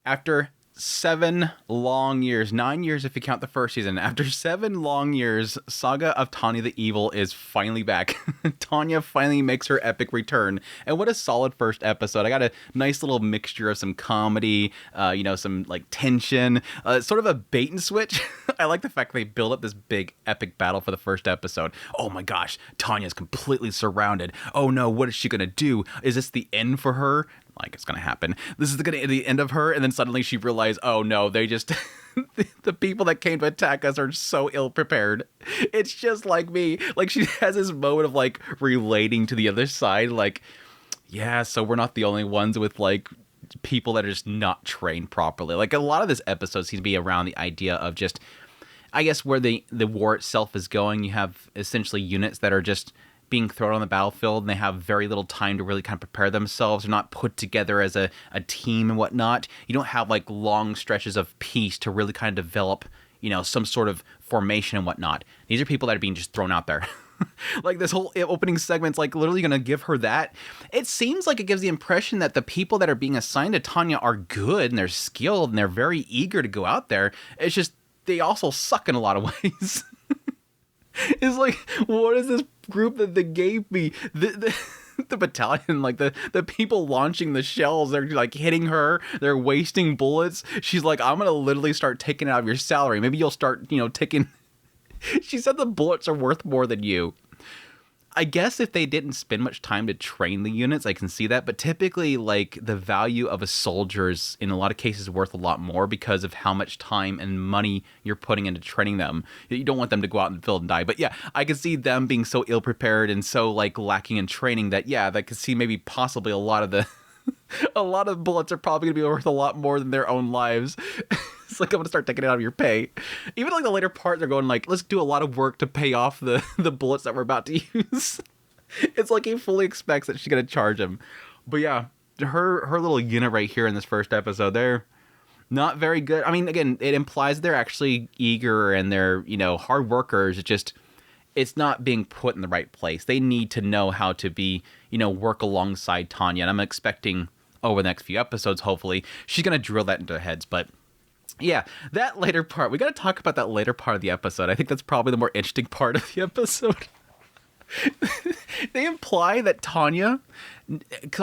After 7 long years, 9 years if you count the first season, after 7 long years, Saga of Tanya the Evil is finally back. Tanya finally makes her epic return. And what a solid first episode. I got a nice little mixture of some comedy, some like tension, sort of a bait and switch. I like the fact they build up this big epic battle for the first episode. Oh my gosh, Tanya's completely surrounded. Oh no, what is she going to do? Is this the end for her? Like it's gonna happen. This is the end of her, and then suddenly she realized, oh no, they just the people that came to attack us are so ill prepared. It's just like me. Like she has this moment of like relating to the other side, like, yeah, so we're not the only ones with like people that are just not trained properly. Like a lot of this episode seems to be around the idea of just, I guess, where the war itself is going. You have essentially units that are just being thrown on the battlefield, and they have very little time to really kind of prepare themselves. They're not put together as a team and whatnot. You don't have like long stretches of peace to really kind of develop, some sort of formation and whatnot. These are people that are being just thrown out there. Like this whole opening segment's like literally going to give her that. It seems like it gives the impression that the people that are being assigned to Tanya are good and they're skilled and they're very eager to go out there. It's just they also suck in a lot of ways. It's like, what is this group that they gave me? The battalion, like the people launching the shells, they're like hitting her, they're wasting bullets. She's like, I'm gonna literally start taking it out of your salary. Maybe you'll start, taking. She said the bullets are worth more than you. I guess if they didn't spend much time to train the units, I can see that. But typically, like, the value of a soldier is, in a lot of cases, worth a lot more because of how much time and money you're putting into training them. You don't want them to go out in the field and die. But yeah, I can see them being so ill-prepared and so, like, lacking in training that, yeah, that could see maybe possibly a lot of the... a lot of bullets are probably going to be worth a lot more than their own lives. It's like, I'm going to start taking it out of your pay. Even like the later part, they're going like, let's do a lot of work to pay off the bullets that we're about to use. It's like he fully expects that she's going to charge him. But yeah, her little unit right here in this first episode, they're not very good. I mean, again, it implies they're actually eager and they're, hard workers. It's just, it's not being put in the right place. They need to know how to be, work alongside Tanya. And I'm expecting over the next few episodes, hopefully, she's going to drill that into their heads. But yeah, that later part, we got to talk about that later part of the episode. I think that's probably the more interesting part of the episode. They imply that Tanya,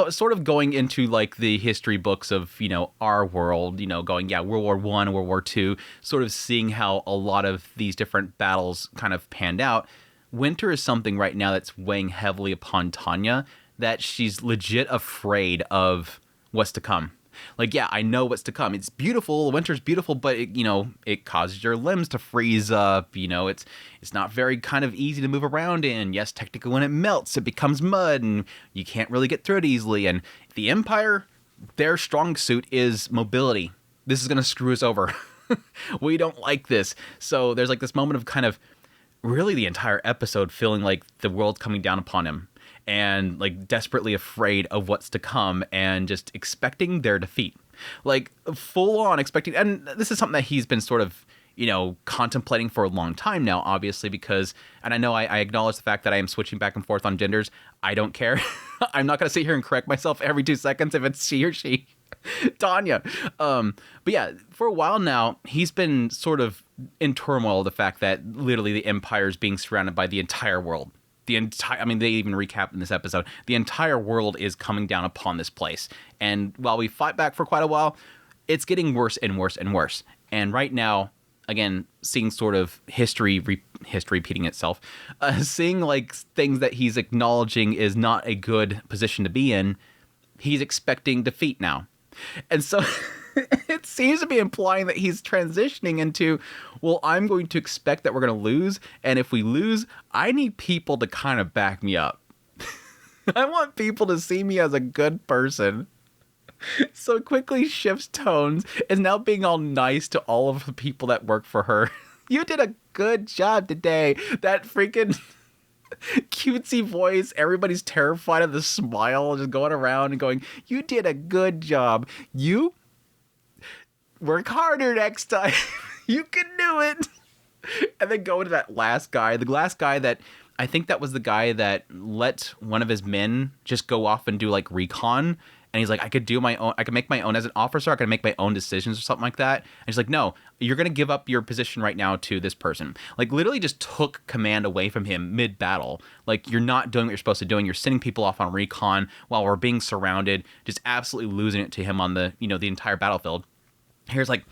sort of going into like the history books of, our world, going, yeah, World War I, World War II, sort of seeing how a lot of these different battles kind of panned out. Winter is something right now that's weighing heavily upon Tanya, that she's legit afraid of what's to come. Like, yeah, I know what's to come. It's beautiful. Winter's beautiful, but it causes your limbs to freeze up. It's not very kind of easy to move around in. Yes, technically when it melts, it becomes mud and you can't really get through it easily. And the Empire, their strong suit is mobility. This is going to screw us over. We don't like this. So there's like this moment of kind of really the entire episode feeling like the world's coming down upon him. And like desperately afraid of what's to come and just expecting their defeat. Like full on expecting, and this is something that he's been sort of, contemplating for a long time now, obviously, because, and I know I acknowledge the fact that I am switching back and forth on genders. I don't care. I'm not going to sit here and correct myself every 2 seconds if it's she or she. Tanya. But yeah, for a while now, he's been sort of in turmoil, the fact that literally the Empire is being surrounded by the entire world. They even recap in this episode, the entire world is coming down upon this place. And while we fight back for quite a while, it's getting worse and worse and worse. And right now, again, seeing sort of history repeating itself, seeing like things that he's acknowledging is not a good position to be in, he's expecting defeat now. And so it seems to be implying that he's transitioning into, well, I'm going to expect that we're going to lose. And if we lose, I need people to kind of back me up. I want people to see me as a good person. So quickly shifts tones, is now being all nice to all of the people that work for her. You did a good job today. That freaking cutesy voice, everybody's terrified of the smile, just going around and going, you did a good job. You work harder next time. You can do it. And then go into that last guy, the last guy that, I think that was the guy that let one of his men just go off and do like recon And he's like, I could make my own as an officer. I could make my own decisions or something like that. And she's like, no, you're going to give up your position right now to this person. Like, literally just took command away from him mid-battle. Like, you're not doing what you're supposed to do. You're sending people off on recon while we're being surrounded, just absolutely losing it to him on the, the entire battlefield. Here's like,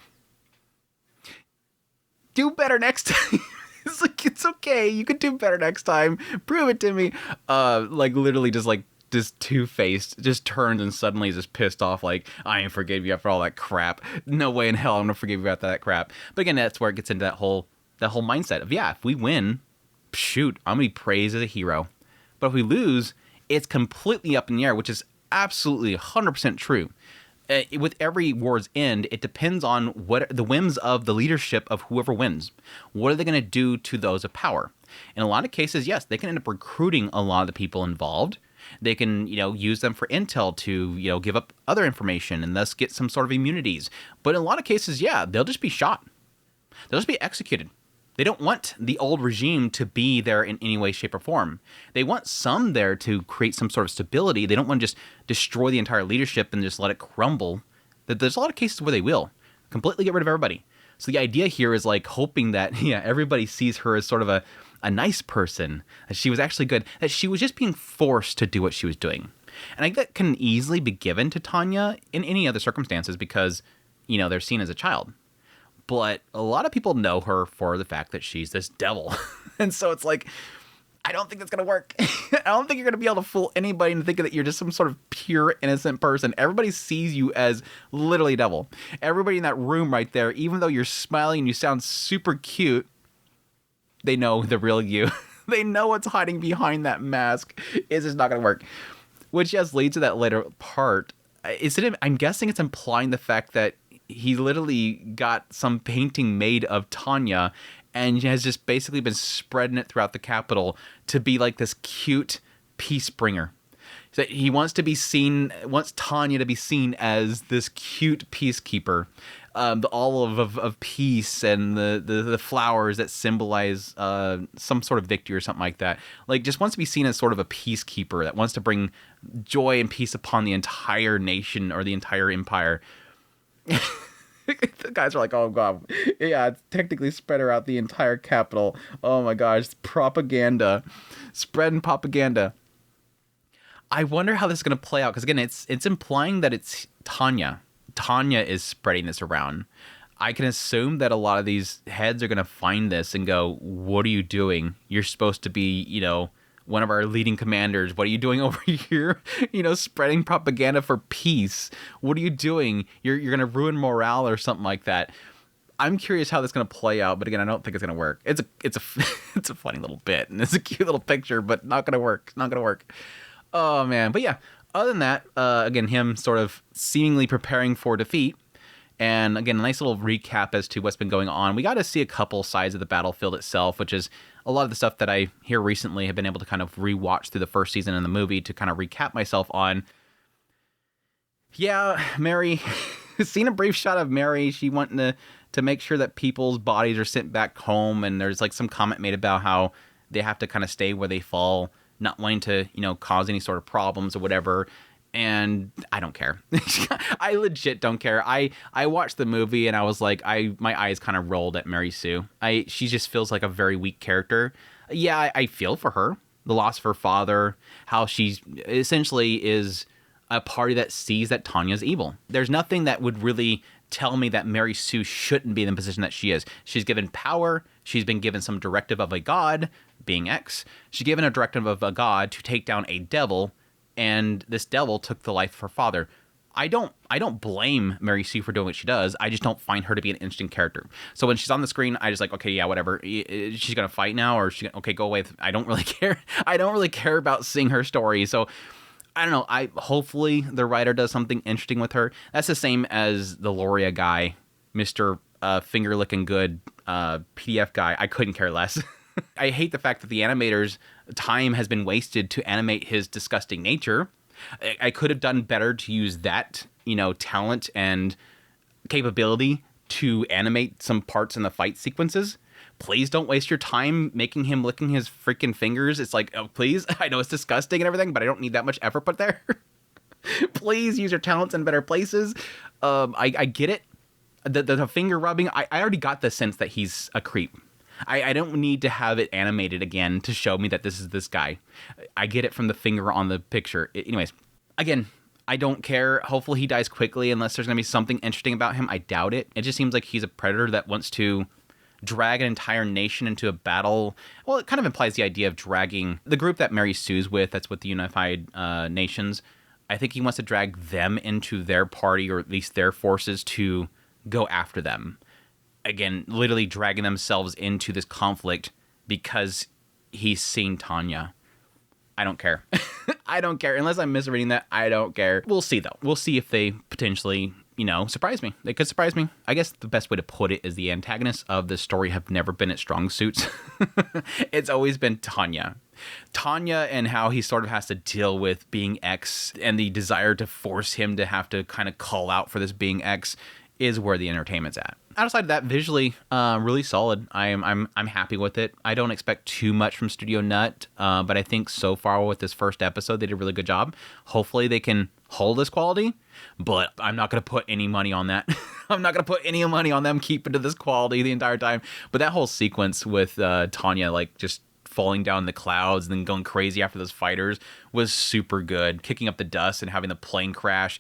do better next time. It's like, it's okay. You could do better next time. Prove it to me. Like, literally just two-faced, just turns and suddenly is just pissed off, like, I ain't forgive you after all that crap. No way in hell I'm gonna forgive you after that crap. But again, that's where it gets into that whole mindset of, yeah, if we win, shoot, I'm gonna be praised as a hero. But if we lose, it's completely up in the air, which is absolutely 100% true. With every war's end, it depends on what the whims of the leadership of whoever wins. What are they going to do to those of power? In a lot of cases, yes, they can end up recruiting a lot of the people involved. They can, use them for intel to, give up other information and thus get some sort of immunities. But in a lot of cases, yeah, they'll just be shot. They'll just be executed. They don't want the old regime to be there in any way, shape, or form. They want some there to create some sort of stability. They don't want to just destroy the entire leadership and just let it crumble. There's a lot of cases where they will completely get rid of everybody. So the idea here is like hoping that, yeah, everybody sees her as sort of a nice person, that she was actually good, that she was just being forced to do what she was doing. And I think that can easily be given to Tanya in any other circumstances because, they're seen as a child. But a lot of people know her for the fact that she's this devil. And so it's like, I don't think that's going to work. I don't think you're going to be able to fool anybody into thinking that you're just some sort of pure, innocent person. Everybody sees you as literally a devil. Everybody in that room right there, even though you're smiling and you sound super cute, they know the real you. They know what's hiding behind that mask. It's just not going to work. Which, yes, leads to that later part. I'm guessing it's implying the fact that he literally got some painting made of Tanya and has just basically been spreading it throughout the capital to be like this cute peace bringer. So he wants Tanya to be seen as this cute peacekeeper, the olive of peace and the flowers that symbolize some sort of victory or something like that. Like, just wants to be seen as sort of a peacekeeper that wants to bring joy and peace upon the entire nation or the entire empire. The guys are like, oh god, yeah, it's technically spread around the entire capital. Oh my gosh, propaganda, spreading propaganda. I wonder how this is going to play out, because again, it's implying that it's Tanya. Tanya is spreading this around. I can assume that a lot of these heads are going to find this and go, what are you doing? You're supposed to be, one of our leading commanders. What are you doing over here? Spreading propaganda for peace. What are you doing? You're going to ruin morale or something like that. I'm curious how this is going to play out, but again, I don't think it's going to work. It's a it's a funny little bit, and it's a cute little picture, but not going to work. Not going to work. Oh man, but yeah. Other than that, again, him sort of seemingly preparing for defeat. And again, a nice little recap as to what's been going on. We got to see a couple sides of the battlefield itself, which is a lot of the stuff that I here recently have been able to kind of rewatch through the first season in the movie to kind of recap myself on. Yeah, Mary, seen a brief shot of Mary. She wanting to make sure that people's bodies are sent back home. And there's like some comment made about how they have to kind of stay where they fall, not wanting to, cause any sort of problems or whatever. And I don't care. I legit don't care. I watched the movie and I was like, my eyes kind of rolled at Mary Sue. She just feels like a very weak character. Yeah, I feel for her. The loss of her father, how she essentially is a party that sees that Tanya's evil. There's nothing that would really tell me that Mary Sue shouldn't be in the position that she is. She's given power. She's been given some directive of a god, being X. She's given a directive of a god to take down a devil, and this devil took the life of her father. I don't blame Mary Sue for doing what she does. I just don't find her to be an interesting character. So when she's on the screen, I just like, okay, yeah, whatever. She's gonna fight now, or okay, go away. I don't really care. I don't really care about seeing her story. So I don't know. Hopefully the writer does something interesting with her. That's the same as the Loria guy, Mr. Finger Licking Good PDF guy. I couldn't care less. I hate the fact that the animator's time has been wasted to animate his disgusting nature. I could have done better to use that, talent and capability to animate some parts in the fight sequences. Please don't waste your time making him licking his freaking fingers. It's like, oh, please. I know it's disgusting and everything, but I don't need that much effort put there. Please use your talents in better places. I get it. The finger rubbing, I already got the sense that he's a creep. I don't need to have it animated again to show me that this is this guy. I get it from the finger on the picture. Anyways, again, I don't care. Hopefully he dies quickly unless there's going to be something interesting about him. I doubt it. It just seems like he's a predator that wants to drag an entire nation into a battle. Well, it kind of implies the idea of dragging the group that Mary Sue's with, that's with the Unified Nations. I think he wants to drag them into their party, or at least their forces, to go after them. Again, literally dragging themselves into this conflict because he's seen Tanya. I don't care. I don't care. Unless I'm misreading that, I don't care. We'll see, though. We'll see if they potentially, surprise me. They could surprise me. I guess the best way to put it is the antagonists of this story have never been at strong suits. It's always been Tanya. Tanya, and how he sort of has to deal with being X, and the desire to force him to have to kind of call out for this being X, is where the entertainment's at. Outside of that, visually, really solid. I'm happy with it. I don't expect too much from Studio Nut, but I think so far with this first episode, they did a really good job. Hopefully they can hold this quality, but I'm not going to put any money on that. I'm not going to put any money on them keeping to this quality the entire time. But that whole sequence with Tanya, like, just falling down the clouds and then going crazy after those fighters was super good. Kicking up the dust and having the plane crash,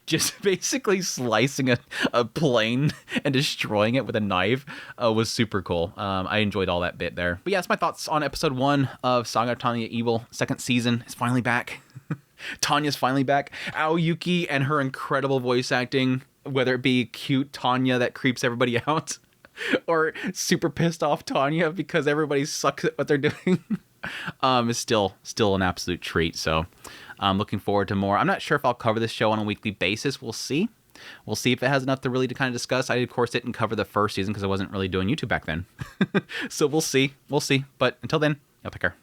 just basically slicing a plane and destroying it with a knife was super cool. I enjoyed all that bit there. But yeah, that's my thoughts on episode 1 of Saga of Tanya Evil. Second season is finally back. Tanya's finally back. Aoyuki and her incredible voice acting, whether it be cute Tanya that creeps everybody out, or super pissed off Tanya because everybody sucks at what they're doing, is still an absolute treat. So I'm looking forward to more. I'm not sure if I'll cover this show on a weekly basis. We'll see. We'll see if it has enough to really to kind of discuss. I, of course, didn't cover the first season because I wasn't really doing YouTube back then. So we'll see. But until then, y'all take care.